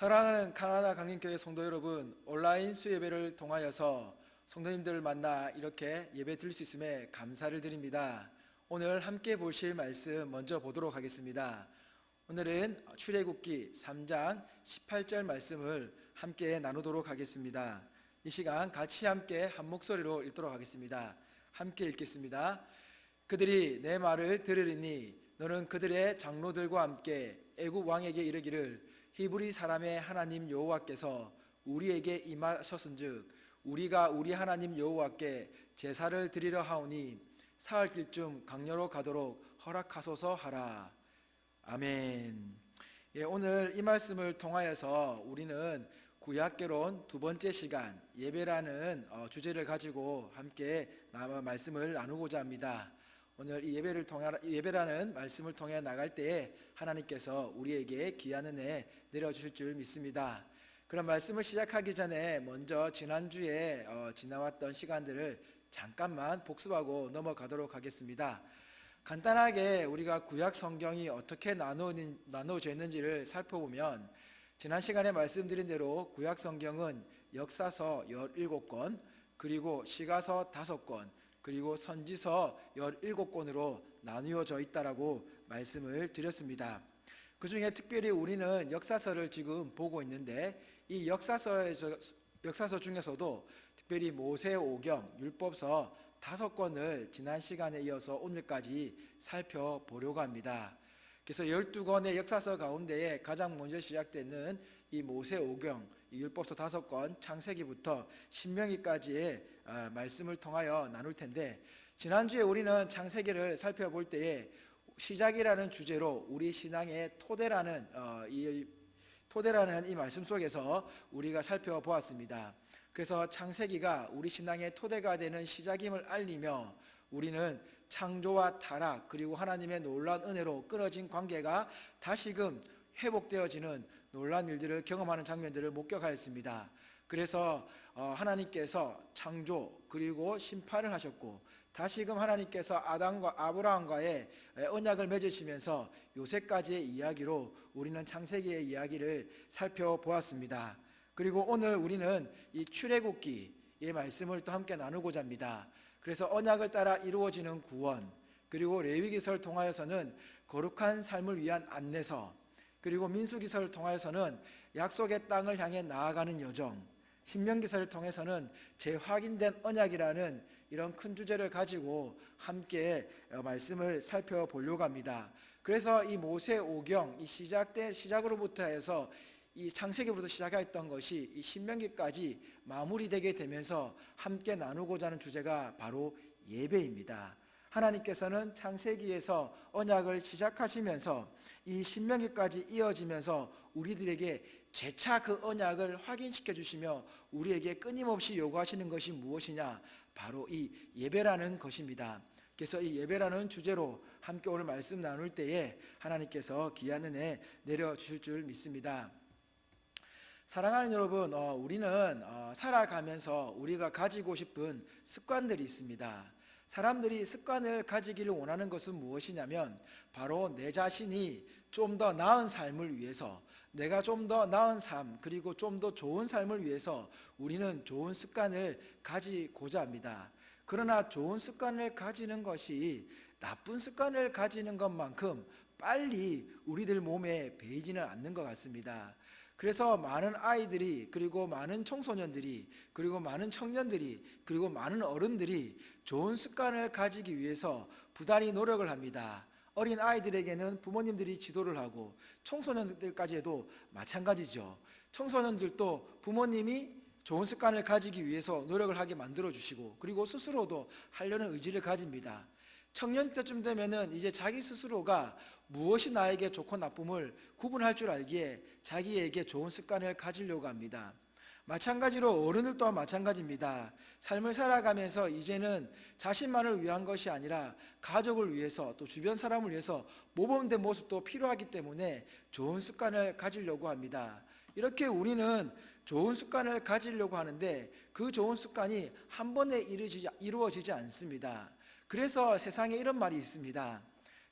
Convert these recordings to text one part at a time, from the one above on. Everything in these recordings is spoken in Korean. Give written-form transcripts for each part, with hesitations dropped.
사랑하는 카나다 강림교회 성도 여러분, 온라인 수예배를 통하여서 성도님들을 만나 이렇게 예배 드릴 수 있음에 감사를 드립니다. 오늘 함께 보실 말씀 먼저 보도록 하겠습니다. 오늘은 출애굽기 3장 18절 말씀을 함께 나누도록 하겠습니다. 이 시간 같이 함께 한 목소리로 읽도록 하겠습니다. 함께 읽겠습니다. 그들이 내 말을 들으리니 너는 그들의 장로들과 함께 애굽 왕에게 이르기를 히브리 사람의 하나님 여호와께서 우리에게 임하셨은즉 우리가 우리 하나님 여호와께 제사를 드리려 하오니 사흘길쯤 강야로 가도록 허락하소서 하라. 아멘. 오늘 이 말씀을 통하여서 우리는 구약개론 두 번째 시간 예배라는 주제를 가지고 함께 말씀을 나누고자 합니다. 오늘 이 예배라는 말씀을 통해 나갈 때에 하나님께서 우리에게 귀한 은혜 내려주실 줄 믿습니다. 그런 말씀을 시작하기 전에 먼저 지난주에 지나왔던 시간들을 잠깐만 복습하고 넘어가도록 하겠습니다. 간단하게 우리가 구약 성경이 어떻게 나누어져 있는지를 살펴보면 지난 시간에 말씀드린 대로 구약 성경은 역사서 17권, 그리고 시가서 5권, 그리고 선지서 17권으로 나누어져 있다라고 말씀을 드렸습니다. 그 중에 특별히 우리는 역사서를 지금 보고 있는데 이 역사서 중에서도 특별히 모세오경, 율법서 5권을 지난 시간에 이어서 오늘까지 살펴보려고 합니다. 그래서 12권의 역사서 가운데에 가장 먼저 시작되는 이 모세오경, 이 율법서 5권, 창세기부터 신명기까지의 말씀을 통하여 나눌 텐데, 지난주에 우리는 창세기를 살펴볼 때에 시작이라는 주제로 우리 신앙의 토대라는 이 말씀 속에서 우리가 살펴보았습니다. 그래서 창세기가 우리 신앙의 토대가 되는 시작임을 알리며 우리는 창조와 타락 그리고 하나님의 놀라운 은혜로 끊어진 관계가 다시금 회복되어지는 놀라운 일들을 경험하는 장면들을 목격하였습니다. 그래서 하나님께서 창조 그리고 심판을 하셨고 다시금 하나님께서 아담과 아브라함과의 언약을 맺으시면서 요새까지의 이야기로 우리는 창세기의 이야기를 살펴보았습니다. 그리고 오늘 우리는 이 출애굽기의 말씀을 또 함께 나누고자 합니다. 그래서 언약을 따라 이루어지는 구원, 그리고 레위기서를 통하여서는 거룩한 삶을 위한 안내서, 그리고 민수기서를 통하여서는 약속의 땅을 향해 나아가는 여정, 신명기서를 통해서는 재확인된 언약이라는 이런 큰 주제를 가지고 함께 말씀을 살펴보려고 합니다. 그래서 이 모세오경, 이 시작으로부터 해서 이 창세기부터 시작했던 것이 이 신명기까지 마무리되게 되면서 함께 나누고자 하는 주제가 바로 예배입니다. 하나님께서는 창세기에서 언약을 시작하시면서 이 신명기까지 이어지면서 우리들에게 재차 그 언약을 확인시켜 주시며 우리에게 끊임없이 요구하시는 것이 무엇이냐? 바로 이 예배라는 것입니다. 그래서 이 예배라는 주제로 함께 오늘 말씀 나눌 때에 하나님께서 귀한 은혜 내려주실 줄 믿습니다. 사랑하는 여러분, 우리는 살아가면서 우리가 가지고 싶은 습관들이 있습니다. 사람들이 습관을 가지기를 원하는 것은 무엇이냐면 바로 내 자신이 좀 더 나은 삶을 위해서, 내가 좀 더 나은 삶 그리고 좀 더 좋은 삶을 위해서 우리는 좋은 습관을 가지고자 합니다. 그러나 좋은 습관을 가지는 것이 나쁜 습관을 가지는 것만큼 빨리 우리들 몸에 배이지는 않는 것 같습니다. 그래서 많은 아이들이, 그리고 많은 청소년들이, 그리고 많은 청년들이, 그리고 많은 어른들이 좋은 습관을 가지기 위해서 부단히 노력을 합니다. 어린 아이들에게는 부모님들이 지도를 하고 청소년들까지 해도 마찬가지죠. 청소년들도 부모님이 좋은 습관을 가지기 위해서 노력을 하게 만들어주시고 그리고 스스로도 하려는 의지를 가집니다. 청년 때쯤 되면은 이제 자기 스스로가 무엇이 나에게 좋고 나쁨을 구분할 줄 알기에 자기에게 좋은 습관을 가지려고 합니다. 마찬가지로 어른들 또한 마찬가지입니다. 삶을 살아가면서 이제는 자신만을 위한 것이 아니라 가족을 위해서 또 주변 사람을 위해서 모범된 모습도 필요하기 때문에 좋은 습관을 가지려고 합니다. 이렇게 우리는 좋은 습관을 가지려고 하는데 그 좋은 습관이 한 번에 이루어지지 않습니다. 그래서 세상에 이런 말이 있습니다.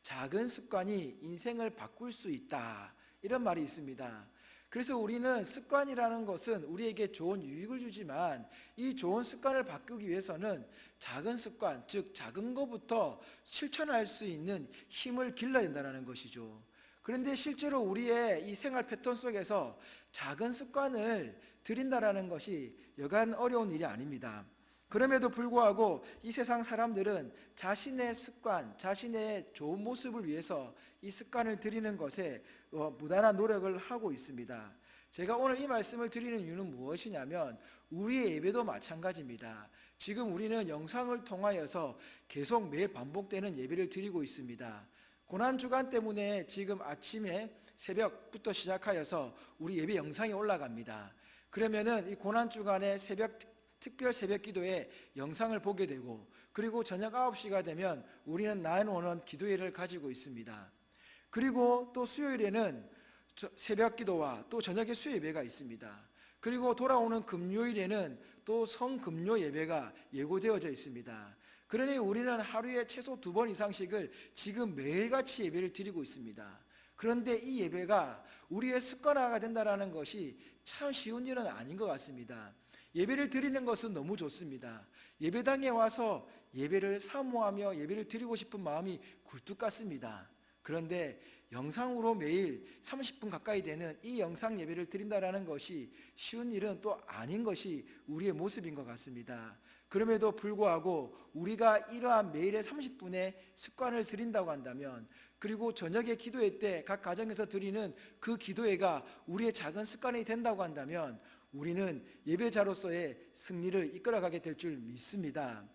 작은 습관이 인생을 바꿀 수 있다, 이런 말이 있습니다. 그래서 우리는 습관이라는 것은 우리에게 좋은 유익을 주지만 이 좋은 습관을 바꾸기 위해서는 작은 습관, 즉 작은 것부터 실천할 수 있는 힘을 길러야 된다는 것이죠. 그런데 실제로 우리의 이 생활 패턴 속에서 작은 습관을 들인다라는 것이 여간 어려운 일이 아닙니다. 그럼에도 불구하고 이 세상 사람들은 자신의 습관, 자신의 좋은 모습을 위해서 이 습관을 들이는 것에 무단한 노력을 하고 있습니다. 제가 오늘 이 말씀을 드리는 이유는 무엇이냐면 우리의 예배도 마찬가지입니다. 지금 우리는 영상을 통하여서 계속 매일 반복되는 예배를 드리고 있습니다. 고난주간 때문에 지금 아침에 새벽부터 시작하여서 우리 예배 영상이 올라갑니다. 그러면은 이 고난주간에 특별 새벽 기도에 영상을 보게 되고, 그리고 저녁 9시가 되면 우리는 911 기도회를 가지고 있습니다. 그리고 또 수요일에는 새벽 기도와 또 저녁에 수요 예배가 있습니다. 그리고 돌아오는 금요일에는 또 성금요 예배가 예고되어져 있습니다. 그러니 우리는 하루에 최소 2번 이상씩을 지금 매일같이 예배를 드리고 있습니다. 그런데 이 예배가 우리의 습관화가 된다는 것이 참 쉬운 일은 아닌 것 같습니다. 예배를 드리는 것은 너무 좋습니다. 예배당에 와서 예배를 사모하며 예배를 드리고 싶은 마음이 굴뚝 같습니다. 그런데 영상으로 매일 30분 가까이 되는 이 영상 예배를 드린다는 것이 쉬운 일은 또 아닌 것이 우리의 모습인 것 같습니다. 그럼에도 불구하고 우리가 이러한 매일의 30분의 습관을 드린다고 한다면, 그리고 저녁에 기도회 때 각 가정에서 드리는 그 기도회가 우리의 작은 습관이 된다고 한다면 우리는 예배자로서의 승리를 이끌어가게 될 줄 믿습니다.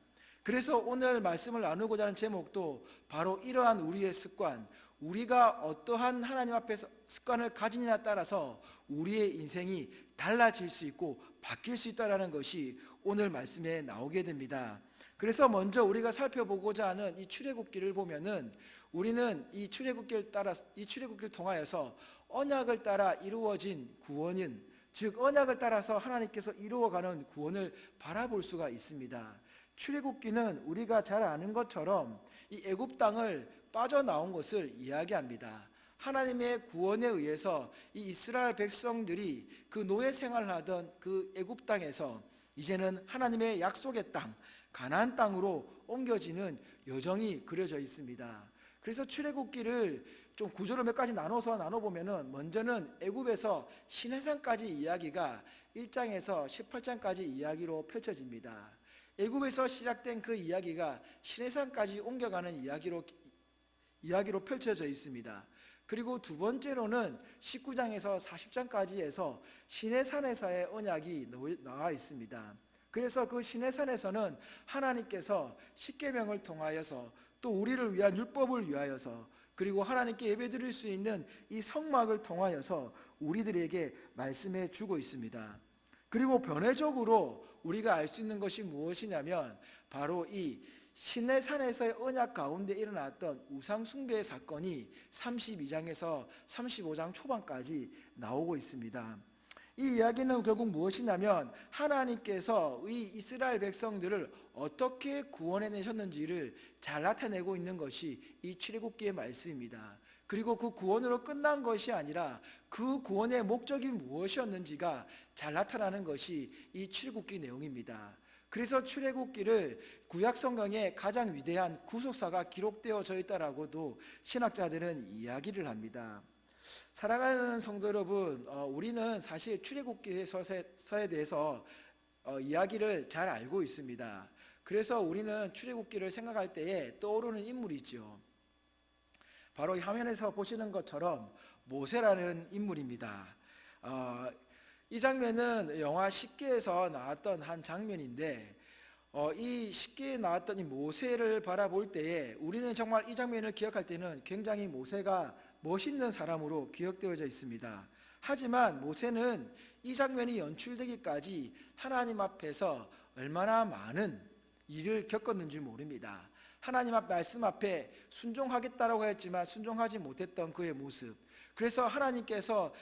그래서 오늘 말씀을 나누고자 하는 제목도 바로 이러한 우리의 습관, 우리가 어떠한 하나님 앞에서 습관을 가지느냐에 따라서 우리의 인생이 달라질 수 있고 바뀔 수 있다는 것이 오늘 말씀에 나오게 됩니다. 그래서 먼저 우리가 살펴보고자 하는 이 출애굽기를 보면은 우리는 이 출애굽기를 통하여서 언약을 따라 이루어진 구원인, 즉 언약을 따라서 하나님께서 이루어가는 구원을 바라볼 수가 있습니다. 출애굽기는 우리가 잘 아는 것처럼 이 애굽 땅을 빠져나온 것을 이야기합니다. 하나님의 구원에 의해서 이 이스라엘 백성들이 그 노예 생활을 하던 그 애굽 땅에서 이제는 하나님의 약속의 땅, 가나안 땅으로 옮겨지는 여정이 그려져 있습니다. 그래서 출애굽기를 좀 구조로 몇 가지 나눠보면은 먼저는 애굽에서 시내산까지 이야기가 1장에서 18장까지 이야기로 펼쳐집니다. 애굽에서 시작된 그 이야기가 시내산까지 옮겨가는 이야기로 펼쳐져 있습니다. 그리고 두 번째로는 19장에서 40장까지 해서 시내산에서의 언약이 나와 있습니다. 그래서 그 시내산에서는 하나님께서 십계명을 통하여서 또 우리를 위한 율법을 위하여서, 그리고 하나님께 예배드릴 수 있는 이 성막을 통하여서 우리들에게 말씀해 주고 있습니다. 그리고 변화적으로 우리가 알 수 있는 것이 무엇이냐면 바로 이 시내산에서의 언약 가운데 일어났던 우상 숭배의 사건이 32장에서 35장 초반까지 나오고 있습니다. 이 이야기는 결국 무엇이냐면 하나님께서 이 이스라엘 백성들을 어떻게 구원해내셨는지를 잘 나타내고 있는 것이 이 출애굽기의 말씀입니다. 그리고 그 구원으로 끝난 것이 아니라 그 구원의 목적이 무엇이었는지가 잘 나타나는 것이 이 출애굽기 내용입니다. 그래서 출애굽기를 구약 성경의 가장 위대한 구속사가 기록되어져 있다라고도 신학자들은 이야기를 합니다. 사랑하는 성도 여러분, 우리는 사실 출애굽기 서에 대해서 이야기를 잘 알고 있습니다. 그래서 우리는 출애굽기를 생각할 때에 떠오르는 인물이 있죠. 바로 화면에서 보시는 것처럼 모세라는 인물입니다. 이 장면은 영화 십계에서 나왔던 한 장면인데, 이 십계에 나왔던 이 모세를 바라볼 때에 우리는 정말 이 장면을 기억할 때는 굉장히 모세가 멋있는 사람으로 기억되어져 있습니다. 하지만 모세는 이 장면이 연출되기까지 하나님 앞에서 얼마나 많은 일을 겪었는지 모릅니다. 하나님 앞 말씀 앞에 순종하겠다라고 했지만 순종하지 못했던 그의 모습. 그래서 하나님께서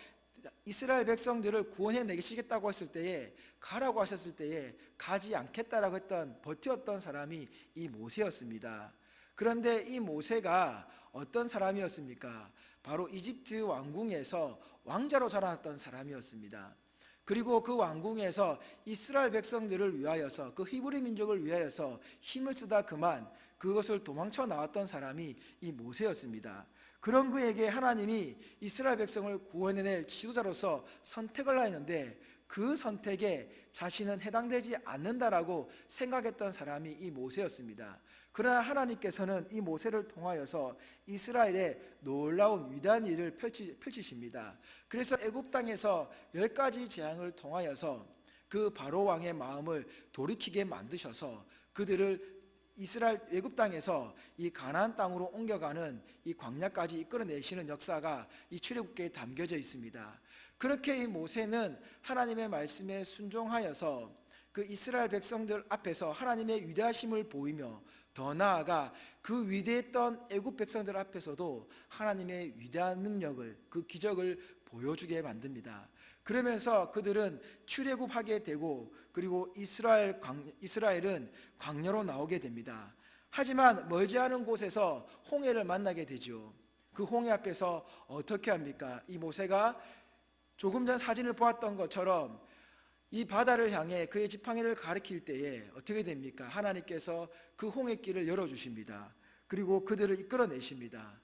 이스라엘 백성들을 구원해 내시겠다고 했을 때에, 가라고 하셨을 때에 가지 않겠다라고 버텼던 사람이 이 모세였습니다. 그런데 이 모세가 어떤 사람이었습니까? 바로 이집트 왕궁에서 왕자로 자라났던 사람이었습니다. 그리고 그 왕궁에서 이스라엘 백성들을 위하여서, 그 히브리 민족을 위하여서 힘을 쓰다 그만 그것을 도망쳐 나왔던 사람이 이 모세였습니다. 그런 그에게 하나님이 이스라엘 백성을 구원해낼 지도자로서 선택을 하였는데 그 선택에 자신은 해당되지 않는다라고 생각했던 사람이 이 모세였습니다. 그러나 하나님께서는 이 모세를 통하여서 이스라엘의 놀라운 위대한 일을 펼치십니다. 그래서 애굽 땅에서 10가지 재앙을 통하여서 그 바로 왕의 마음을 돌이키게 만드셔서 그들을 이스라엘 애굽 땅에서 이 가나안 땅으로 옮겨가는 이 광야까지 이끌어내시는 역사가 이 출애굽기에 담겨져 있습니다. 그렇게 이 모세는 하나님의 말씀에 순종하여서 그 이스라엘 백성들 앞에서 하나님의 위대하심을 보이며 더 나아가 그 위대했던 애굽 백성들 앞에서도 하나님의 위대한 능력을, 그 기적을 보여주게 만듭니다. 그러면서 그들은 출애굽하게 되고 그리고 이스라엘은 광야로 나오게 됩니다. 하지만 멀지 않은 곳에서 홍해를 만나게 되죠. 그 홍해 앞에서 어떻게 합니까? 이 모세가 조금 전 사진을 보았던 것처럼 이 바다를 향해 그의 지팡이를 가리킬 때에 어떻게 됩니까? 하나님께서 그 홍해길을 열어주십니다. 그리고 그들을 이끌어내십니다.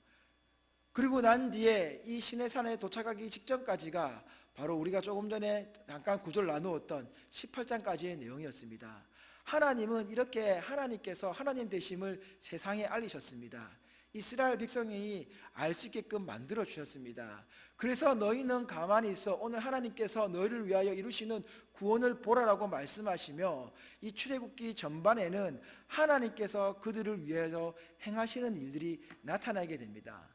그리고 난 뒤에 이 시내산에 도착하기 직전까지가 바로 우리가 조금 전에 잠깐 구절을 나누었던 18장까지의 내용이었습니다. 하나님은 이렇게 하나님께서 하나님 되심을 세상에 알리셨습니다. 이스라엘 백성이 알 수 있게끔 만들어 주셨습니다. 그래서 너희는 가만히 있어 오늘 하나님께서 너희를 위하여 이루시는 구원을 보라라고 말씀하시며 이 출애굽기 전반에는 하나님께서 그들을 위하여 행하시는 일들이 나타나게 됩니다.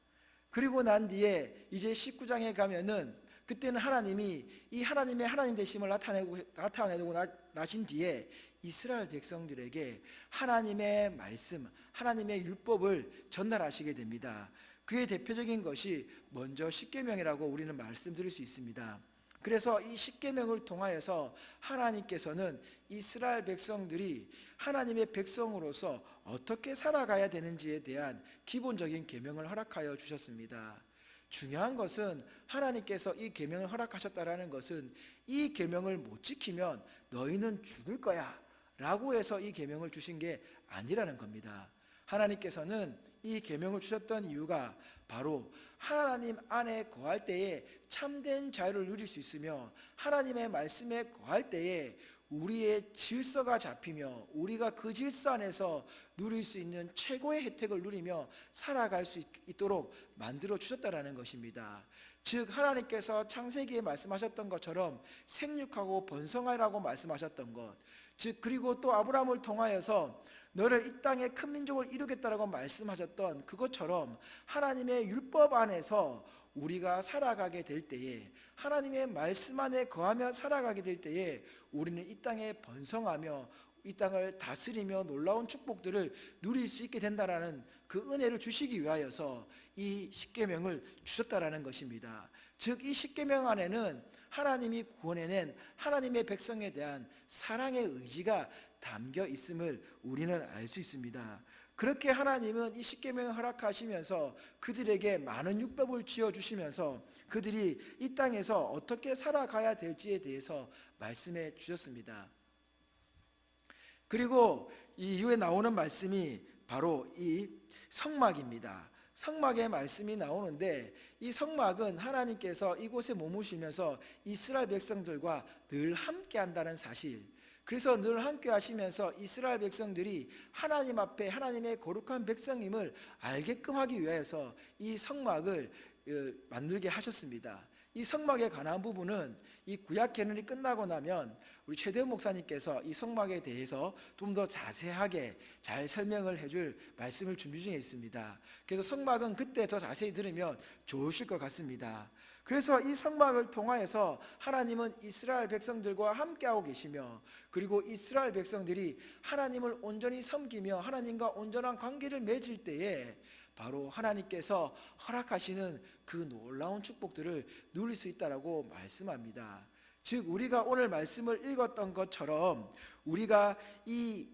그리고 난 뒤에 이제 19장에 가면은 그때는 하나님이 이 하나님의 하나님 되심을 나타내고 나신 뒤에 이스라엘 백성들에게 하나님의 말씀, 하나님의 율법을 전달하시게 됩니다. 그의 대표적인 것이 먼저 십계명이라고 우리는 말씀드릴 수 있습니다. 그래서 이 십계명을 통하여서 하나님께서는 이스라엘 백성들이 하나님의 백성으로서 어떻게 살아가야 되는지에 대한 기본적인 계명을 허락하여 주셨습니다. 중요한 것은 하나님께서 이 계명을 허락하셨다라는 것은 이 계명을 못 지키면 너희는 죽을 거야 라고 해서 이 계명을 주신 게 아니라는 겁니다. 하나님께서는 이 계명을 주셨던 이유가 바로 하나님 안에 거할 때에 참된 자유를 누릴 수 있으며 하나님의 말씀에 거할 때에 우리의 질서가 잡히며 우리가 그 질서 안에서 누릴 수 있는 최고의 혜택을 누리며 살아갈 수 있도록 만들어 주셨다라는 것입니다. 즉 하나님께서 창세기에 말씀하셨던 것처럼 생육하고 번성하라고 말씀하셨던 것, 즉 그리고 또 아브라함을 통하여서 너를 이 땅에 큰 민족을 이루겠다라고 말씀하셨던 그것처럼 하나님의 율법 안에서 우리가 살아가게 될 때에 하나님의 말씀 안에 거하며 살아가게 될 때에 우리는 이 땅에 번성하며 이 땅을 다스리며 놀라운 축복들을 누릴 수 있게 된다라는 그 은혜를 주시기 위하여서 이 십계명을 주셨다라는 것입니다. 즉 이 십계명 안에는 하나님이 구원해낸 하나님의 백성에 대한 사랑의 의지가 담겨 있음을 우리는 알 수 있습니다. 그렇게 하나님은 이 십계명을 허락하시면서 그들에게 많은 율법을 지어주시면서 그들이 이 땅에서 어떻게 살아가야 될지에 대해서 말씀해 주셨습니다. 그리고 이 이후에 나오는 말씀이 바로 이 성막입니다. 성막의 말씀이 나오는데 이 성막은 하나님께서 이곳에 머무시면서 이스라엘 백성들과 늘 함께 한다는 사실, 그래서 늘 함께 하시면서 이스라엘 백성들이 하나님 앞에 하나님의 거룩한 백성임을 알게끔 하기 위해서 이 성막을 만들게 하셨습니다. 이 성막에 관한 부분은 이 구약 개론이 끝나고 나면 우리 최대훈 목사님께서 이 성막에 대해서 좀 더 자세하게 잘 설명을 해줄 말씀을 준비 중에 있습니다. 그래서 성막은 그때 더 자세히 들으면 좋으실 것 같습니다. 그래서 이 성막을 통하여서 하나님은 이스라엘 백성들과 함께하고 계시며 그리고 이스라엘 백성들이 하나님을 온전히 섬기며 하나님과 온전한 관계를 맺을 때에 바로 하나님께서 허락하시는 그 놀라운 축복들을 누릴 수 있다라고 말씀합니다. 즉 우리가 오늘 말씀을 읽었던 것처럼 우리가 이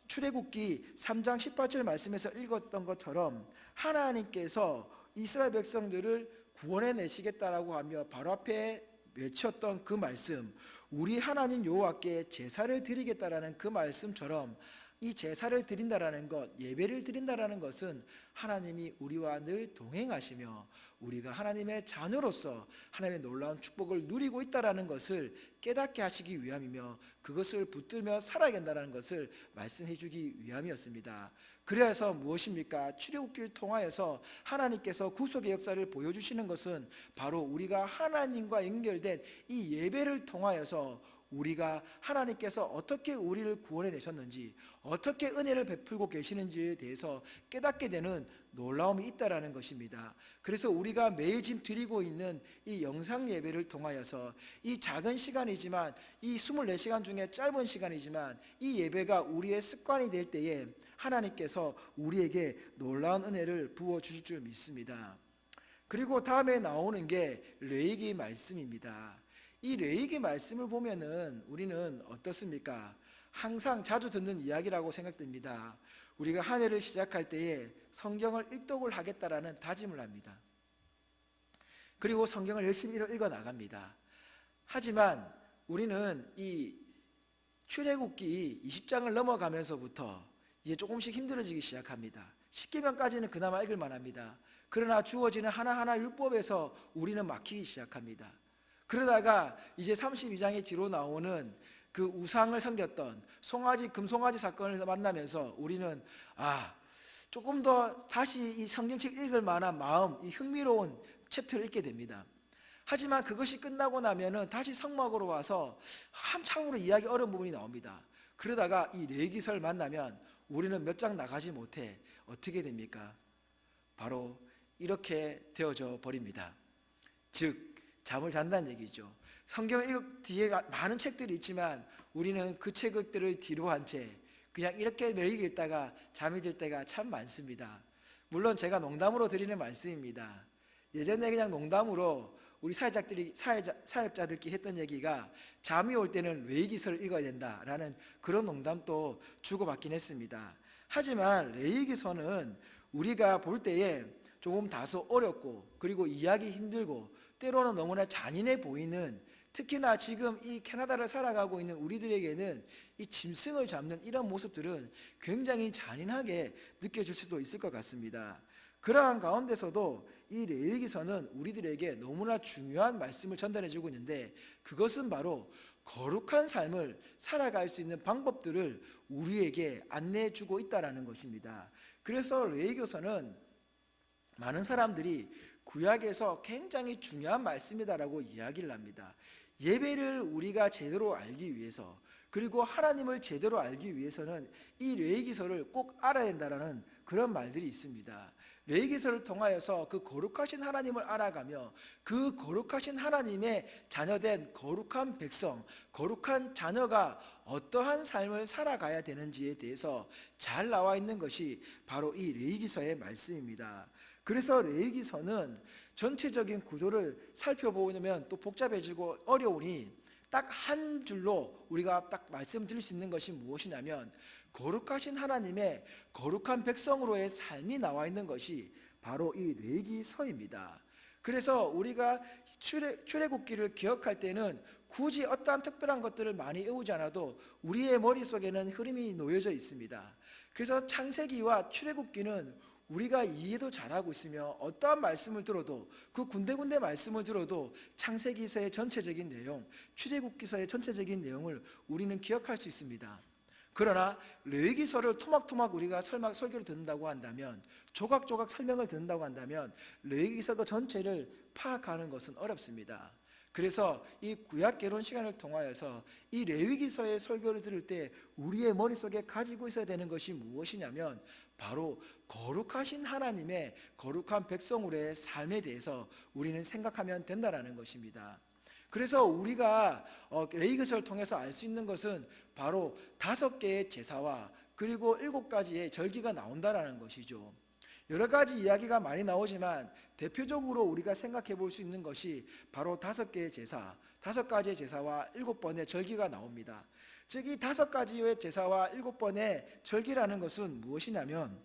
출애굽기 3장 18절 말씀에서 읽었던 것처럼 하나님께서 이스라엘 백성들을 구원해 내시겠다라고 하며 바로 앞에 외쳤던 그 말씀, 우리 하나님 여호와께 제사를 드리겠다라는 그 말씀처럼 이 제사를 드린다라는 것, 예배를 드린다라는 것은 하나님이 우리와 늘 동행하시며 우리가 하나님의 자녀로서 하나님의 놀라운 축복을 누리고 있다라는 것을 깨닫게 하시기 위함이며 그것을 붙들며 살아야 된다는 것을 말씀해 주기 위함이었습니다. 그래서 무엇입니까? 출애굽기를 통하여서 하나님께서 구속의 역사를 보여주시는 것은 바로 우리가 하나님과 연결된 이 예배를 통하여서 우리가 하나님께서 어떻게 우리를 구원해 내셨는지, 어떻게 은혜를 베풀고 계시는지에 대해서 깨닫게 되는 놀라움이 있다라는 것입니다. 그래서 우리가 매일 지금 드리고 있는 이 영상 예배를 통하여서 이 작은 시간이지만, 이 24시간 중에 짧은 시간이지만 이 예배가 우리의 습관이 될 때에 하나님께서 우리에게 놀라운 은혜를 부어 주실 줄 믿습니다. 그리고 다음에 나오는 게 레위기 말씀입니다. 이 레위기 말씀을 보면은 우리는 어떻습니까? 항상 자주 듣는 이야기라고 생각됩니다. 우리가 한 해를 시작할 때에 성경을 일독을 하겠다라는 다짐을 합니다. 그리고 성경을 열심히 읽어 나갑니다. 하지만 우리는 이 출애굽기 20장을 넘어가면서부터 이제 조금씩 힘들어지기 시작합니다. 10계명까지는 그나마 읽을 만합니다. 그러나 주어지는 하나하나 율법에서 우리는 막히기 시작합니다. 그러다가 이제 32장의 뒤로 나오는 그 우상을 섬겼던 금송아지 사건을 만나면서 우리는 조금 더 다시 이 성경책 읽을 만한 마음, 이 흥미로운 챕터를 읽게 됩니다. 하지만 그것이 끝나고 나면은 다시 성막으로 와서 한참으로 이야기 어려운 부분이 나옵니다. 그러다가 이 레위기서를 만나면 우리는 몇 장 나가지 못해 어떻게 됩니까? 바로 이렇게 되어져 버립니다. 즉 잠을 잔다는 얘기죠. 성경 뒤에 많은 책들이 있지만 우리는 그 책들을 뒤로 한 채 그냥 이렇게 매일 읽다가 잠이 들 때가 참 많습니다. 물론 제가 농담으로 드리는 말씀입니다. 예전에 그냥 농담으로 우리 사역자들끼리 했던 얘기가 잠이 올 때는 레위기서를 읽어야 된다라는 그런 농담도 주고받긴 했습니다. 하지만 레위기서는 우리가 볼 때에 조금 다소 어렵고 그리고 이해하기 힘들고 때로는 너무나 잔인해 보이는, 특히나 지금 이 캐나다를 살아가고 있는 우리들에게는 이 짐승을 잡는 이런 모습들은 굉장히 잔인하게 느껴질 수도 있을 것 같습니다. 그러한 가운데서도 이 레위기서는 우리들에게 너무나 중요한 말씀을 전달해 주고 있는데 그것은 바로 거룩한 삶을 살아갈 수 있는 방법들을 우리에게 안내해 주고 있다는 것입니다. 그래서 레위기서는 많은 사람들이 구약에서 굉장히 중요한 말씀이다라고 이야기를 합니다. 예배를 우리가 제대로 알기 위해서, 그리고 하나님을 제대로 알기 위해서는 이 레위기서를 꼭 알아야 된다라는 그런 말들이 있습니다. 레위기서를 통하여서 그 거룩하신 하나님을 알아가며 그 거룩하신 하나님의 자녀된 거룩한 백성, 거룩한 자녀가 어떠한 삶을 살아가야 되는지에 대해서 잘 나와 있는 것이 바로 이 레위기서의 말씀입니다. 그래서 레위기서는 전체적인 구조를 살펴보면 또 복잡해지고 어려우니 딱 한 줄로 우리가 딱 말씀드릴 수 있는 것이 무엇이냐면 거룩하신 하나님의 거룩한 백성으로의 삶이 나와 있는 것이 바로 이 레위기서입니다. 그래서 우리가 출애굽기를 기억할 때는 굳이 어떠한 특별한 것들을 많이 외우지 않아도 우리의 머릿속에는 흐름이 놓여져 있습니다. 그래서 창세기와 출애굽기는 우리가 이해도 잘하고 있으며 어떠한 말씀을 들어도 그 군데군데 말씀을 들어도 창세기서의 전체적인 내용, 출애굽기서의 전체적인 내용을 우리는 기억할 수 있습니다. 그러나 레위기서를 토막토막 우리가 설교를 듣는다고 한다면, 조각조각 설명을 듣는다고 한다면 레위기서 그 전체를 파악하는 것은 어렵습니다. 그래서 이 구약개론 시간을 통하여서 이 레위기서의 설교를 들을 때 우리의 머릿속에 가지고 있어야 되는 것이 무엇이냐면 바로 거룩하신 하나님의 거룩한 백성으로의 삶에 대해서 우리는 생각하면 된다는 것입니다. 그래서 우리가 레위기서를 통해서 알 수 있는 것은 바로 5개의 제사와 그리고 7가지의 절기가 나온다는 것이죠. 여러 가지 이야기가 많이 나오지만 대표적으로 우리가 생각해 볼 수 있는 것이 바로 5개의 제사, 5가지의 제사와 7번의 절기가 나옵니다. 즉 이 5가지의 제사와 7번의 절기라는 것은 무엇이냐면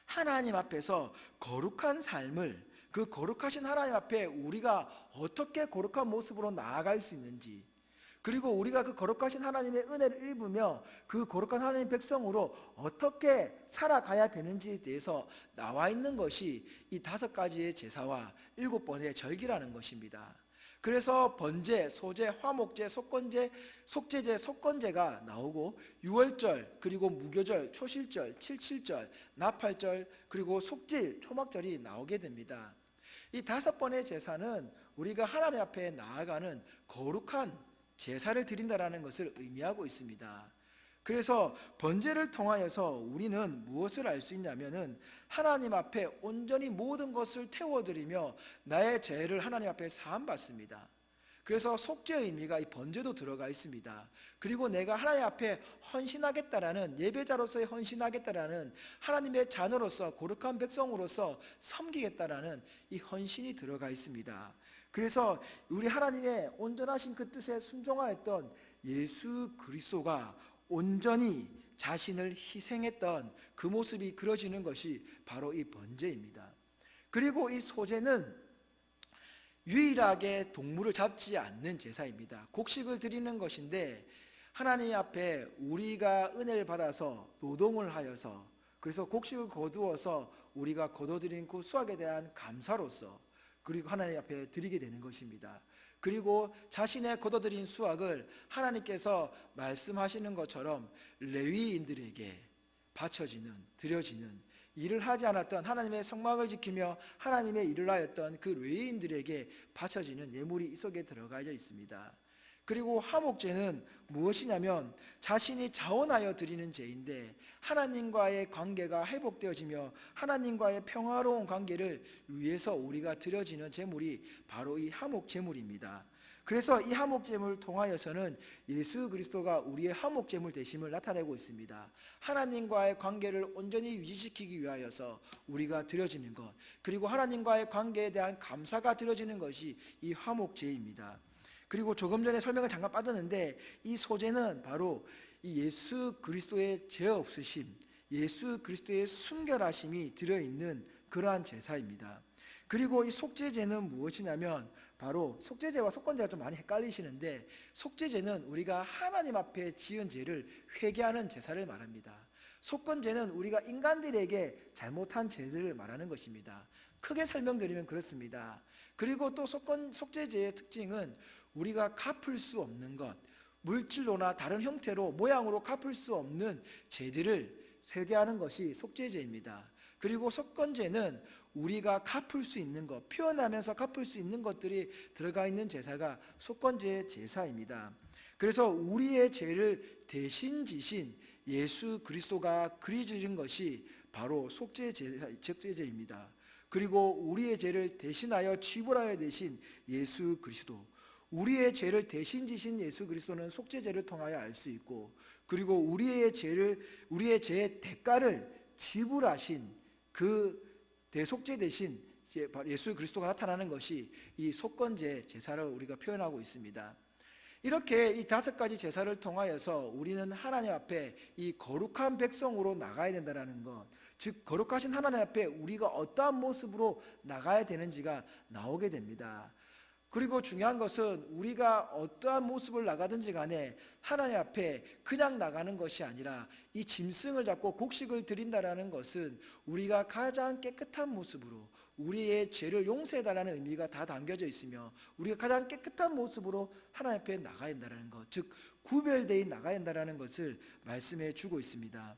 하나님 앞에서 거룩한 삶을 그 거룩하신 하나님 앞에 우리가 어떻게 거룩한 모습으로 나아갈 수 있는지, 그리고 우리가 그 거룩하신 하나님의 은혜를 입으며 그 거룩한 하나님의 백성으로 어떻게 살아가야 되는지에 대해서 나와 있는 것이 이 5가지의 제사와 7번의 절기라는 것입니다. 그래서 번제, 소제, 화목제, 속건제, 속제제, 속건제가 나오고, 유월절, 그리고 무교절, 초실절, 칠칠절, 나팔절, 그리고 속죄일, 초막절이 나오게 됩니다. 이 5번의 제사는 우리가 하나님 앞에 나아가는 거룩한 제사를 드린다라는 것을 의미하고 있습니다. 그래서 번제를 통하여서 우리는 무엇을 알 수 있냐면은 하나님 앞에 온전히 모든 것을 태워드리며 나의 죄를 하나님 앞에 사함받습니다. 그래서 속죄의 의미가 이 번제도 들어가 있습니다. 그리고 내가 하나님 앞에 헌신하겠다라는, 예배자로서의 헌신하겠다라는, 하나님의 자녀로서 거룩한 백성으로서 섬기겠다라는 이 헌신이 들어가 있습니다. 그래서 우리 하나님의 온전하신 그 뜻에 순종하였던 예수 그리스도가 온전히 자신을 희생했던 그 모습이 그려지는 것이 바로 이 번제입니다. 그리고 이 소제는 유일하게 동물을 잡지 않는 제사입니다. 곡식을 드리는 것인데, 하나님 앞에 우리가 은혜를 받아서 노동을 하여서, 그래서 곡식을 거두어서 우리가 거둬들인 그 수확에 대한 감사로서, 그리고 하나님 앞에 드리게 되는 것입니다. 그리고 자신의 거둬들인 수확을 하나님께서 말씀하시는 것처럼 레위인들에게 바쳐지는, 드려지는, 일을 하지 않았던, 하나님의 성막을 지키며 하나님의 일을 하였던 그 레위인들에게 바쳐지는 예물이 이 속에 들어가 있습니다. 그리고 화목제는 무엇이냐면 자신이 자원하여 드리는 제인데, 하나님과의 관계가 회복되어지며 하나님과의 평화로운 관계를 위해서 우리가 드려지는 제물이 바로 이 화목제물입니다. 그래서 이 화목제물을 통하여서는 예수 그리스도가 우리의 화목제물 되심을 나타내고 있습니다. 하나님과의 관계를 온전히 유지시키기 위하여서 우리가 드려지는 것, 그리고 하나님과의 관계에 대한 감사가 드려지는 것이 이 화목제입니다. 그리고 조금 전에 설명을 잠깐 빠졌는데, 이 소제는 바로 이 예수 그리스도의 죄 없으심, 예수 그리스도의 순결하심이 들어있는 그러한 제사입니다. 그리고 이 속죄제는 무엇이냐면, 바로 속죄제와 속건제가 좀 많이 헷갈리시는데, 속죄제는 우리가 하나님 앞에 지은 죄를 회개하는 제사를 말합니다. 속건제는 우리가 인간들에게 잘못한 죄들을 말하는 것입니다. 크게 설명드리면 그렇습니다. 그리고 또 속죄제의 특징은 우리가 갚을 수 없는 것, 물질로나 다른 형태로 모양으로 갚을 수 없는 죄들을 회개하는 것이 속죄제입니다. 그리고 속건제는 우리가 갚을 수 있는 것, 표현하면서 갚을 수 있는 것들이 들어가 있는 제사가 속건제 제사입니다. 그래서 우리의 죄를 대신 지신 예수 그리스도가 그리지는 것이 바로 속죄제입니다. 그리고 우리의 죄를 대신하여 취벌하여 내신 예수 그리스도, 우리의 죄를 대신 지신 예수 그리스도는 속죄제를 통하여 알 수 있고, 그리고 우리의 죄의 대가를 지불하신 그 대속죄 대신 예수 그리스도가 나타나는 것이 이 속건제 제사를 우리가 표현하고 있습니다. 이렇게 이 5가지 제사를 통하여서 우리는 하나님 앞에 이 거룩한 백성으로 나가야 된다는 것, 즉 거룩하신 하나님 앞에 우리가 어떠한 모습으로 나가야 되는지가 나오게 됩니다. 그리고 중요한 것은 우리가 어떠한 모습을 나가든지 간에 하나님 앞에 그냥 나가는 것이 아니라, 이 짐승을 잡고 곡식을 드린다라는 것은 우리가 가장 깨끗한 모습으로 우리의 죄를 용서해달라는 의미가 다 담겨져 있으며, 우리가 가장 깨끗한 모습으로 하나님 앞에 나가야 된다는 것, 즉 구별되어 나가야 된다는 것을 말씀해 주고 있습니다.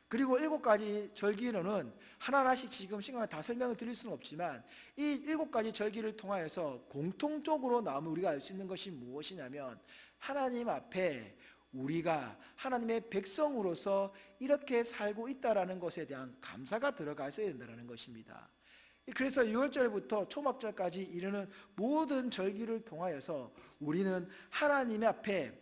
그리고 7가지 절기로는 하나하나씩 지금 시간을 다 설명을 드릴 수는 없지만, 이 7가지 절기를 통하여서 공통적으로 나오면 우리가 알 수 있는 것이 무엇이냐면, 하나님 앞에 우리가 하나님의 백성으로서 이렇게 살고 있다라는 것에 대한 감사가 들어가 있어야 된다는 것입니다. 그래서 6월절부터 초막절까지 이르는 모든 절기를 통하여서 우리는 하나님 앞에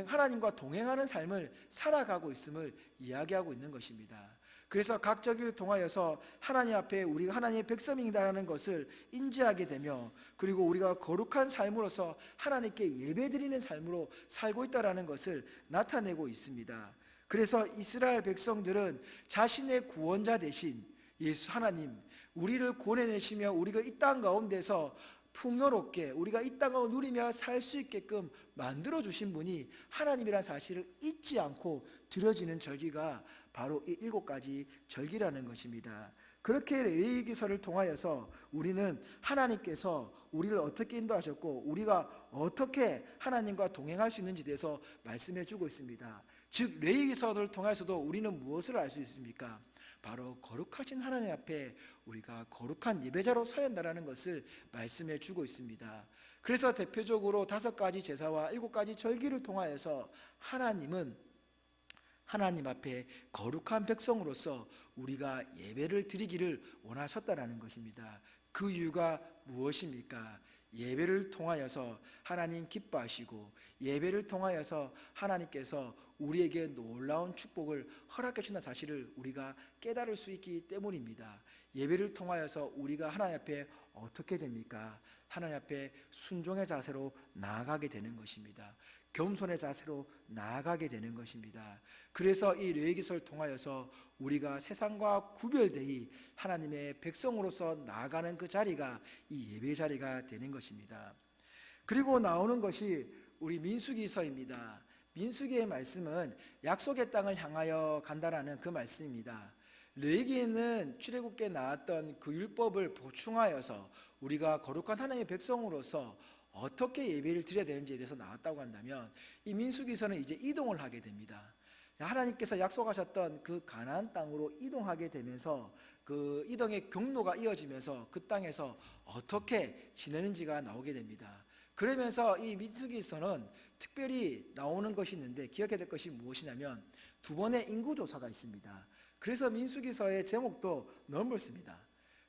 하나님과 동행하는 삶을 살아가고 있음을 이야기하고 있는 것입니다. 그래서 각 절기를 통하여서 하나님 앞에 우리가 하나님의 백성이라는 것을 인지하게 되며, 그리고 우리가 거룩한 삶으로서 하나님께 예배드리는 삶으로 살고 있다는 것을 나타내고 있습니다. 그래서 이스라엘 백성들은 자신의 구원자 대신 예수 하나님, 우리를 구원해내시며 우리가 이 땅 가운데서 풍요롭게 우리가 이 땅을 누리며 살 수 있게끔 만들어 주신 분이 하나님이라는 사실을 잊지 않고 드려지는 절기가 바로 이 7가지 절기라는 것입니다. 그렇게 레위기서를 통하여서 우리는 하나님께서 우리를 어떻게 인도하셨고 우리가 어떻게 하나님과 동행할 수 있는지에 대해서 말씀해 주고 있습니다. 즉 레위기서를 통해서도 우리는 무엇을 알 수 있습니까? 바로 거룩하신 하나님 앞에 우리가 거룩한 예배자로 서야 한다는 것을 말씀해 주고 있습니다. 그래서 대표적으로 5가지 제사와 7가지 절기를 통하여서 하나님은 하나님 앞에 거룩한 백성으로서 우리가 예배를 드리기를 원하셨다라는 것입니다. 그 이유가 무엇입니까? 예배를 통하여서 하나님 기뻐하시고 예배를 통하여서 하나님께서 우리에게 놀라운 축복을 허락해 주는 사실을 우리가 깨달을 수 있기 때문입니다. 예배를 통하여서 우리가 하나님 앞에 어떻게 됩니까? 하나님 앞에 순종의 자세로 나아가게 되는 것입니다. 겸손의 자세로 나아가게 되는 것입니다. 그래서 이 레위기서를 통하여서 우리가 세상과 구별되이 하나님의 백성으로서 나아가는 그 자리가 이 예배 자리가 되는 것입니다. 그리고 나오는 것이 우리 민수기서입니다. 민수기의 말씀은 약속의 땅을 향하여 간다라는 그 말씀입니다. 레위기는 출애굽기에 나왔던 그 율법을 보충하여서 우리가 거룩한 하나님의 백성으로서 어떻게 예배를 드려야 되는지에 대해서 나왔다고 한다면 이 민수기서는 이제 이동을 하게 됩니다. 하나님께서 약속하셨던 그 가나안 땅으로 이동하게 되면서 그 이동의 경로가 이어지면서 그 땅에서 어떻게 지내는지가 나오게 됩니다. 그러면서 이 민수기서는 특별히 나오는 것이 있는데 기억해야 될 것이 무엇이냐면 2번의 인구조사가 있습니다. 그래서 민수기서의 제목도 넓습니다.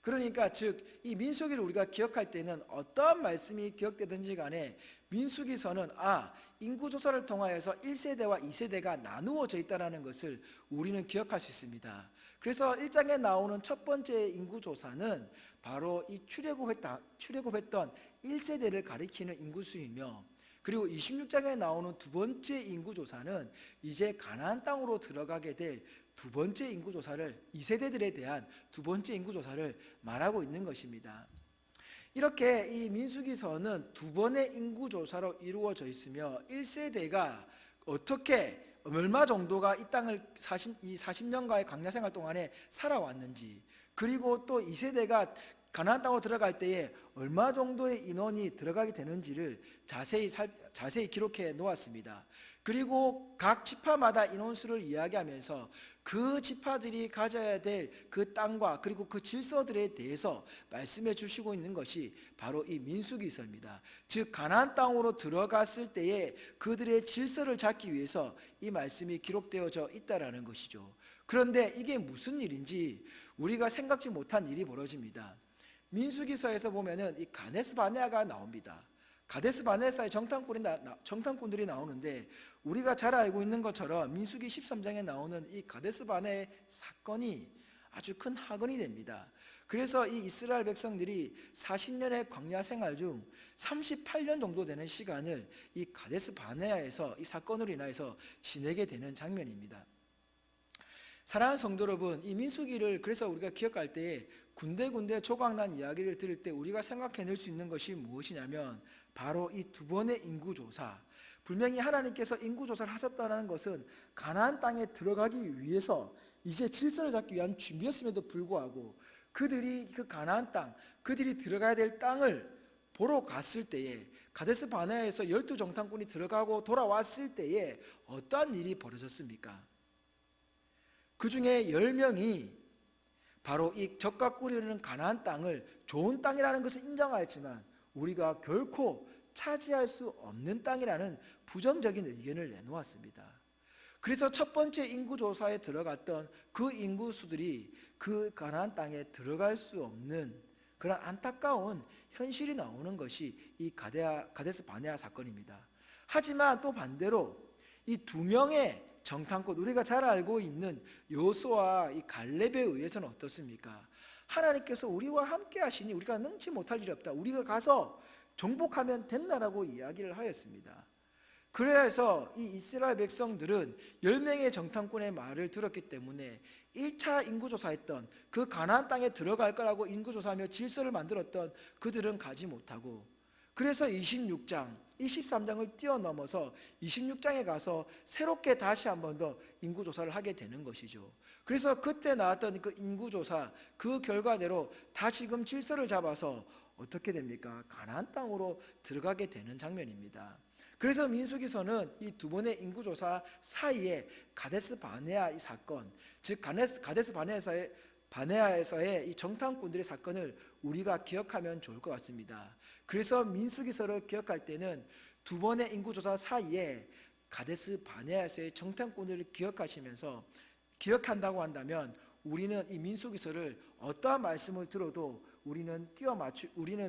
그러니까 즉 이 민수기를 우리가 기억할 때는 어떠한 말씀이 기억되든지 간에 민수기서는 인구조사를 통하여서 1세대와 2세대가 나누어져 있다는 것을 우리는 기억할 수 있습니다. 그래서 1장에 나오는 첫 번째 인구조사는 바로 이 출애굽했던 1세대를 가리키는 인구수이며 그리고 26장에 나오는 두 번째 인구조사는 이제 가나안 땅으로 들어가게 될 두 번째 인구조사를 2세대들에 대한 두 번째 인구조사를 말하고 있는 것입니다. 이렇게 이 민수기서는 2번의 인구조사로 이루어져 있으며 1세대가 어떻게 얼마 정도가 이 땅을 40년간의 광야생활 동안에 살아왔는지 그리고 또 2세대가 가나안 땅으로 들어갈 때에 얼마 정도의 인원이 들어가게 되는지를 자세히 기록해 놓았습니다. 그리고 각 지파마다 인원수를 이야기하면서 그 지파들이 가져야 될 그 땅과 그리고 그 질서들에 대해서 말씀해 주시고 있는 것이 바로 이 민수기서입니다. 즉 가나안 땅으로 들어갔을 때에 그들의 질서를 잡기 위해서 이 말씀이 기록되어져 있다라는 것이죠. 그런데 이게 무슨 일인지 우리가 생각지 못한 일이 벌어집니다. 민수기서에서 보면은 이 가데스 바네아가 나옵니다. 가데스 바네아의 정탐꾼들이 나오는데 우리가 잘 알고 있는 것처럼 민수기 13장에 나오는 이 가데스 바네아 사건이 아주 큰 학언이 됩니다. 그래서 이 이스라엘 백성들이 40년의 광야 생활 중 38년 정도 되는 시간을 이 가데스 바네아에서 이 사건으로 인하여서 지내게 되는 장면입니다. 사랑하는 성도 여러분, 이 민수기를 그래서 우리가 기억할 때 군데군데 조각난 이야기를 들을 때 우리가 생각해낼 수 있는 것이 무엇이냐면 바로 이 2번의 인구조사, 분명히 하나님께서 인구조사를 하셨다는 것은 가나안 땅에 들어가기 위해서 이제 질서를 잡기 위한 준비였음에도 불구하고 그들이 그 가나안 땅, 그들이 들어가야 될 땅을 보러 갔을 때에 가데스 바네아에서 12정탐꾼이 들어가고 돌아왔을 때에 어떠한 일이 벌어졌습니까? 그 중에 10명이 바로 이 젖과 꿀이 흐르는 가나안 땅을 좋은 땅이라는 것을 인정하였지만 우리가 결코 차지할 수 없는 땅이라는 부정적인 의견을 내놓았습니다. 그래서 첫 번째 인구조사에 들어갔던 그 인구수들이 그 가나안 땅에 들어갈 수 없는 그런 안타까운 현실이 나오는 것이 이 가데스 바네아 사건입니다. 하지만 또 반대로 이 2명의 정탐꾼, 우리가 잘 알고 있는 여호수아와 이 갈렙에 의해서는 어떻습니까? 하나님께서 우리와 함께 하시니 우리가 능치 못할 일이 없다. 우리가 가서 정복하면 된다라고 이야기를 하였습니다. 그래서 이 이스라엘 백성들은 10명의 정탐꾼의 말을 들었기 때문에 1차 인구조사했던 그 가나안 땅에 들어갈 거라고 인구조사하며 질서를 만들었던 그들은 가지 못하고, 그래서 26장, 23장을 뛰어넘어서 26장에 가서 새롭게 다시 한 번 더 인구조사를 하게 되는 것이죠. 그래서 그때 나왔던 그 인구조사, 그 결과대로 다시금 질서를 잡아서 어떻게 됩니까? 가나안 땅으로 들어가게 되는 장면입니다. 그래서 민수기서는 이 두 번의 인구조사 사이에 가데스 바네아 이 사건, 즉 가데스 바네아에서의 이 정탐꾼들의 사건을 우리가 기억하면 좋을 것 같습니다. 그래서 민수기서를 기억할 때는 두 번의 인구조사 사이에 가데스 바네아에서의 정탐꾼들을 기억한다고 한다면, 우리는 이 민수기서를 어떠한 말씀을 들어도 우리는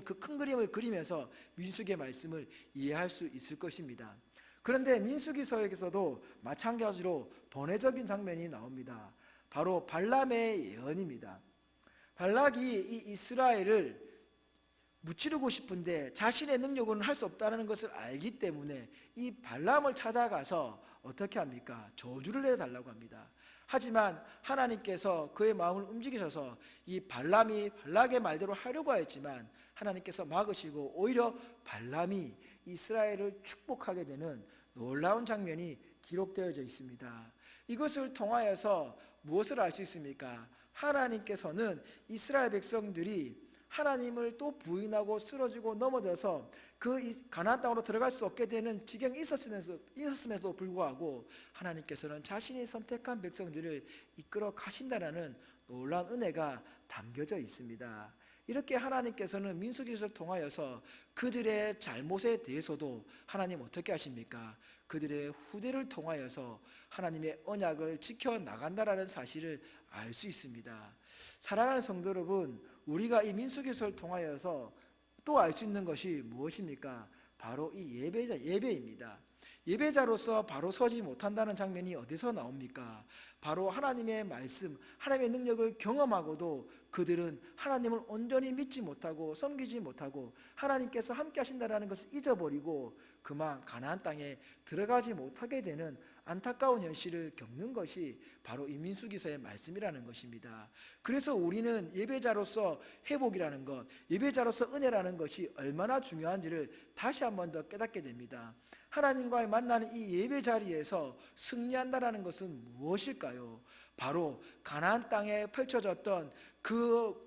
그 큰 그림을 그리면서 민수기의 말씀을 이해할 수 있을 것입니다. 그런데 민수기서에서도 마찬가지로 번외적인 장면이 나옵니다. 바로 발람의 예언입니다. 발락이 이 이스라엘을 무찌르고 싶은데 자신의 능력으로는 할 수 없다는 것을 알기 때문에 이 발람을 찾아가서 어떻게 합니까? 저주를 내달라고 합니다. 하지만 하나님께서 그의 마음을 움직이셔서 이 발람이 발락의 말대로 하려고 했지만 하나님께서 막으시고 오히려 발람이 이스라엘을 축복하게 되는 놀라운 장면이 기록되어져 있습니다. 이것을 통하여서 무엇을 알 수 있습니까? 하나님께서는 이스라엘 백성들이 하나님을 또 부인하고 쓰러지고 넘어져서 그 가나안 땅으로 들어갈 수 없게 되는 지경이 있었음에도 불구하고 하나님께서는 자신이 선택한 백성들을 이끌어 가신다라는 놀라운 은혜가 담겨져 있습니다. 이렇게 하나님께서는 민수기서를 통하여서 그들의 잘못에 대해서도 하나님 어떻게 하십니까? 그들의 후대를 통하여서 하나님의 언약을 지켜나간다라는 사실을 알 수 있습니다. 사랑하는 성도 여러분, 우리가 이 민수기서를 통하여서 또 알 수 있는 것이 무엇입니까? 바로 이 예배입니다. 예배자로서 바로 서지 못한다는 장면이 어디서 나옵니까? 바로 하나님의 말씀, 하나님의 능력을 경험하고도 그들은 하나님을 온전히 믿지 못하고 섬기지 못하고 하나님께서 함께 하신다는 것을 잊어버리고 그만 가나안 땅에 들어가지 못하게 되는 안타까운 현실을 겪는 것이 바로 이 민수기서의 말씀이라는 것입니다. 그래서 우리는 예배자로서 회복이라는 것, 예배자로서 은혜라는 것이 얼마나 중요한지를 다시 한 번 더 깨닫게 됩니다. 하나님과의 만나는 이 예배 자리에서 승리한다는 것은 무엇일까요? 바로 가나안 땅에 펼쳐졌던 그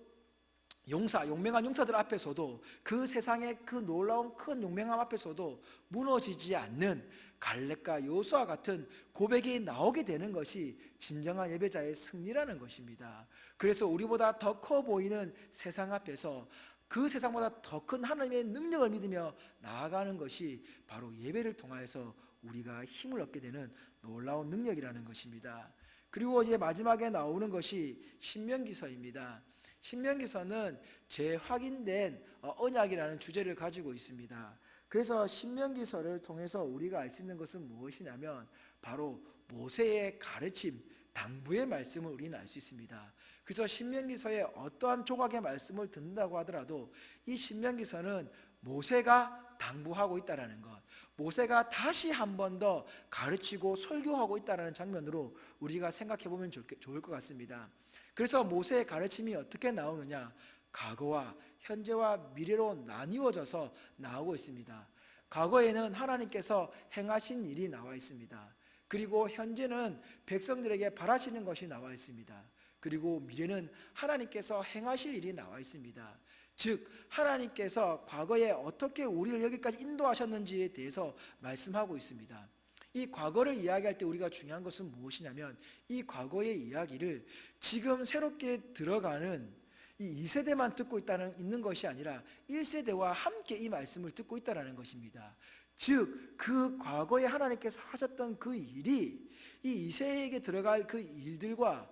용맹한 용사들 앞에서도, 그 세상의 그 놀라운 큰 용맹함 앞에서도 무너지지 않는 갈렙과 여호수아 같은 고백이 나오게 되는 것이 진정한 예배자의 승리라는 것입니다. 그래서 우리보다 더 커 보이는 세상 앞에서 그 세상보다 더 큰 하나님의 능력을 믿으며 나아가는 것이 바로 예배를 통하여서 우리가 힘을 얻게 되는 놀라운 능력이라는 것입니다. 그리고 이제 마지막에 나오는 것이 신명기서입니다. 신명기서는 재확인된 언약이라는 주제를 가지고 있습니다. 그래서 신명기서를 통해서 우리가 알 수 있는 것은 무엇이냐면 바로 모세의 가르침, 당부의 말씀을 우리는 알 수 있습니다. 그래서 신명기서의 어떠한 조각의 말씀을 듣는다고 하더라도 이 신명기서는 모세가 당부하고 있다는 것, 모세가 다시 한 번 더 가르치고 설교하고 있다는 장면으로 우리가 생각해 보면 좋을 것 같습니다. 그래서 모세의 가르침이 어떻게 나오느냐? 과거와 현재와 미래로 나뉘어져서 나오고 있습니다. 과거에는 하나님께서 행하신 일이 나와 있습니다. 그리고 현재는 백성들에게 바라시는 것이 나와 있습니다. 그리고 미래는 하나님께서 행하실 일이 나와 있습니다. 즉 하나님께서 과거에 어떻게 우리를 여기까지 인도하셨는지에 대해서 말씀하고 있습니다. 이 과거를 이야기할 때 우리가 중요한 것은 무엇이냐면 이 과거의 이야기를 지금 새롭게 들어가는 이 2세대만 듣고 있는 것이 아니라 1세대와 함께 이 말씀을 듣고 있다는 것입니다. 즉 그 과거에 하나님께서 하셨던 그 일이 이 2세에게 들어갈 그 일들과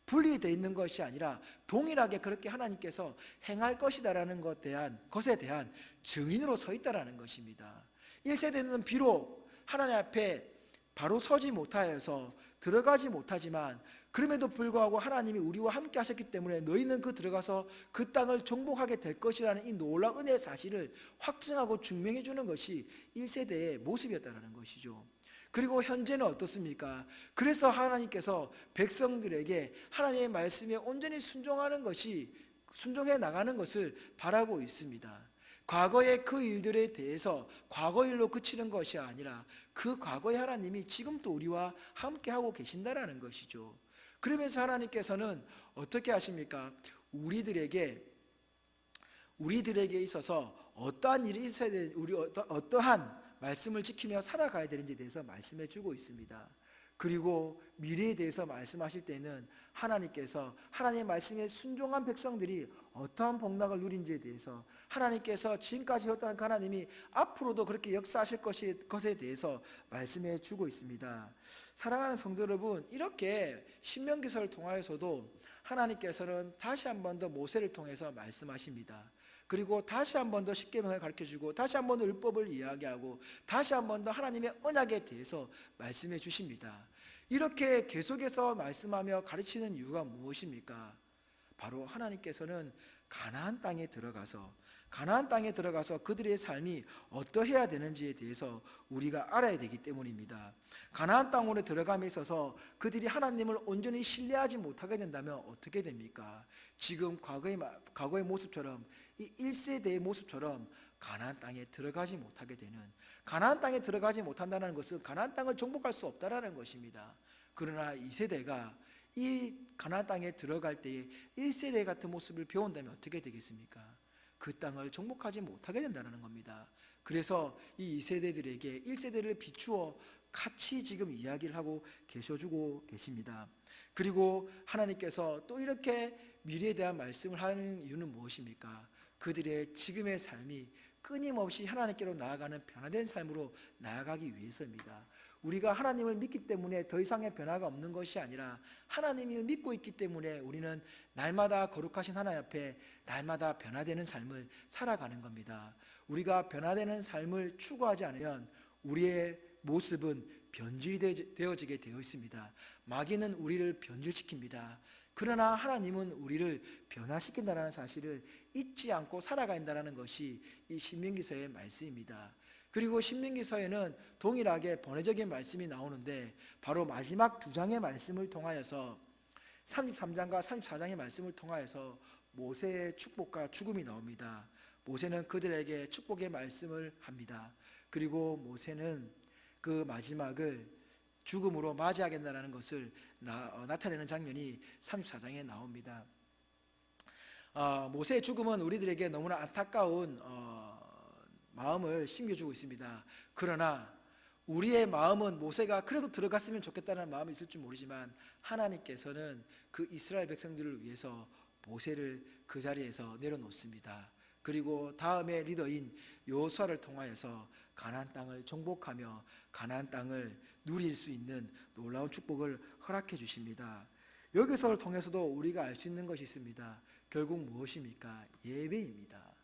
분리되어 있는 것이 아니라 동일하게 그렇게 하나님께서 행할 것이다라는 것에 대한 증인으로 서 있다라는 것입니다. 1세대는 비록 하나님 앞에 바로 서지 못하여서 들어가지 못하지만 그럼에도 불구하고 하나님이 우리와 함께 하셨기 때문에 너희는 들어가서 그 땅을 정복하게 될 것이라는 이 놀라운 은혜의 사실을 확증하고 증명해 주는 것이 1세대의 모습이었다는 것이죠. 그리고 현재는 어떻습니까? 그래서 하나님께서 백성들에게 하나님의 말씀에 온전히 순종해 나가는 것을 바라고 있습니다. 과거의 그 일들에 대해서 과거 일로 그치는 것이 아니라 그 과거의 하나님이 지금도 우리와 함께하고 계신다라는 것이죠. 그러면서 하나님께서는 어떻게 하십니까? 우리들에게 있어서 어떠한 일이 있어야 되는, 어떠한 말씀을 지키며 살아가야 되는지에 대해서 말씀해 주고 있습니다. 그리고 미래에 대해서 말씀하실 때는 하나님께서 하나님의 말씀에 순종한 백성들이 어떠한 복락을 누린지에 대해서, 하나님께서 지금까지 했던 그 하나님이 앞으로도 그렇게 역사하실 것에 대해서 말씀해 주고 있습니다. 사랑하는 성도 여러분, 이렇게 신명기서를 통하여서도 하나님께서는 다시 한 번 더 모세를 통해서 말씀하십니다. 그리고 다시 한 번 더 십계명을 가르쳐주고, 다시 한 번 더 율법을 이야기하고, 다시 한 번 더 하나님의 언약에 대해서 말씀해 주십니다. 이렇게 계속해서 말씀하며 가르치는 이유가 무엇입니까? 바로 하나님께서는 가나안 땅에 들어가서 그들의 삶이 어떠해야 되는지에 대해서 우리가 알아야 되기 때문입니다. 가나안 땅으로 들어감에 있어서 그들이 하나님을 온전히 신뢰하지 못하게 된다면 어떻게 됩니까? 지금 과거의 모습처럼, 이 1세대의 모습처럼 가나안 땅에 들어가지 못하게 되는, 가나안 땅에 들어가지 못한다는 것은 가나안 땅을 정복할 수 없다라는 것입니다. 그러나 2세대가 이 가나안 땅에 들어갈 때에 1세대 같은 모습을 배운다면 어떻게 되겠습니까? 그 땅을 정복하지 못하게 된다는 겁니다. 그래서 이 2세대들에게 1세대를 비추어 같이 지금 이야기를 하고 계셔주고 계십니다. 그리고 하나님께서 또 이렇게 미래에 대한 말씀을 하는 이유는 무엇입니까? 그들의 지금의 삶이 끊임없이 하나님께로 나아가는 변화된 삶으로 나아가기 위해서입니다. 우리가 하나님을 믿기 때문에 더 이상의 변화가 없는 것이 아니라 하나님을 믿고 있기 때문에 우리는 날마다 거룩하신 하나님 앞에 날마다 변화되는 삶을 살아가는 겁니다. 우리가 변화되는 삶을 추구하지 않으면 우리의 모습은 변질되어지게 되어 있습니다. 마귀는 우리를 변질시킵니다. 그러나 하나님은 우리를 변화시킨다는 사실을 잊지 않고 살아가야 한다는 것이 이 신명기서의 말씀입니다. 그리고 신명기서에는 동일하게 번외적인 말씀이 나오는데, 바로 마지막 두 장의 말씀을 통하여서 33장과 34장의 말씀을 통하여서 모세의 축복과 죽음이 나옵니다. 모세는 그들에게 축복의 말씀을 합니다. 그리고 모세는 그 마지막을 죽음으로 맞이하겠다는 것을 나타내는 장면이 34장에 나옵니다. 모세의 죽음은 우리들에게 너무나 안타까운 마음을 심겨주고 있습니다. 그러나 우리의 마음은 모세가 그래도 들어갔으면 좋겠다는 마음이 있을 줄 모르지만, 하나님께서는 그 이스라엘 백성들을 위해서 모세를 그 자리에서 내려놓습니다. 그리고 다음에 리더인 여호수아를 통하여서 가나안 땅을 정복하며 가나안 땅을 누릴 수 있는 놀라운 축복을 허락해 주십니다. 여기서를 통해서도 우리가 알 수 있는 것이 있습니다. 결국 무엇입니까? 예배입니다.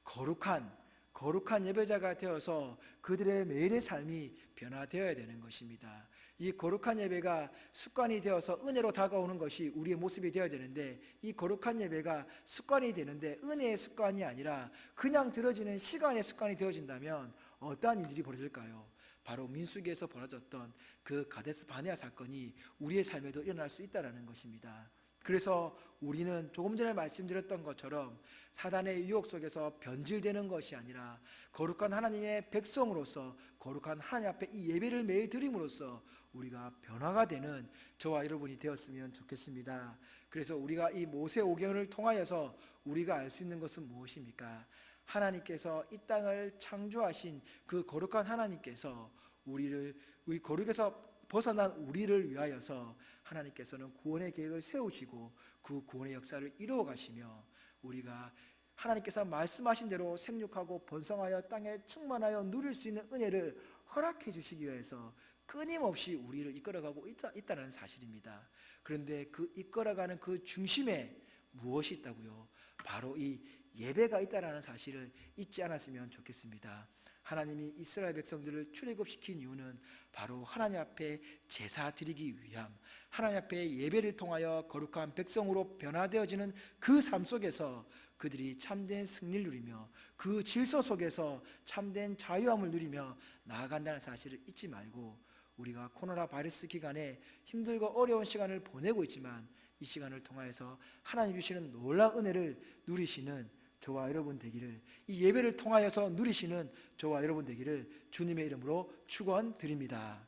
거룩한 예배자가 되어서 그들의 매일의 삶이 변화되어야 되는 것입니다. 이 거룩한 예배가 습관이 되어서 은혜로 다가오는 것이 우리의 모습이 되어야 되는데, 이 거룩한 예배가 습관이 되는데 은혜의 습관이 아니라 그냥 들어지는 시간의 습관이 되어진다면 어떠한 일이 벌어질까요? 바로 민수기에서 벌어졌던 그 가데스 바네아 사건이 우리의 삶에도 일어날 수 있다는 것입니다. 그래서 우리는 조금 전에 말씀드렸던 것처럼 사단의 유혹 속에서 변질되는 것이 아니라 거룩한 하나님의 백성으로서 거룩한 하나님 앞에 이 예배를 매일 드림으로써 우리가 변화가 되는 저와 여러분이 되었으면 좋겠습니다. 그래서 우리가 이 모세오경을 통하여서 우리가 알 수 있는 것은 무엇입니까? 하나님께서 이 땅을 창조하신 그 거룩한 하나님께서 우리 거룩에서 벗어난 우리를 위하여서 하나님께서는 구원의 계획을 세우시고 그 구원의 역사를 이루어 가시며, 우리가 하나님께서 말씀하신 대로 생육하고 번성하여 땅에 충만하여 누릴 수 있는 은혜를 허락해 주시기 위해서 끊임없이 우리를 이끌어가고 있다는 사실입니다. 그런데 그 이끌어가는 그 중심에 무엇이 있다고요? 바로 이 예배가 있다는 사실을 잊지 않았으면 좋겠습니다. 하나님이 이스라엘 백성들을 출애굽시킨 이유는 바로 하나님 앞에 제사 드리기 위함, 하나님 앞에 예배를 통하여 거룩한 백성으로 변화되어지는 그 삶 속에서 그들이 참된 승리를 누리며 그 질서 속에서 참된 자유함을 누리며 나아간다는 사실을 잊지 말고, 우리가 코로나 바이러스 기간에 힘들고 어려운 시간을 보내고 있지만 이 시간을 통하여서 하나님 주시는 놀라운 은혜를 누리시는 저와 여러분 되기를, 이 예배를 통하여서 누리시는 저와 여러분 되기를 주님의 이름으로 축원드립니다.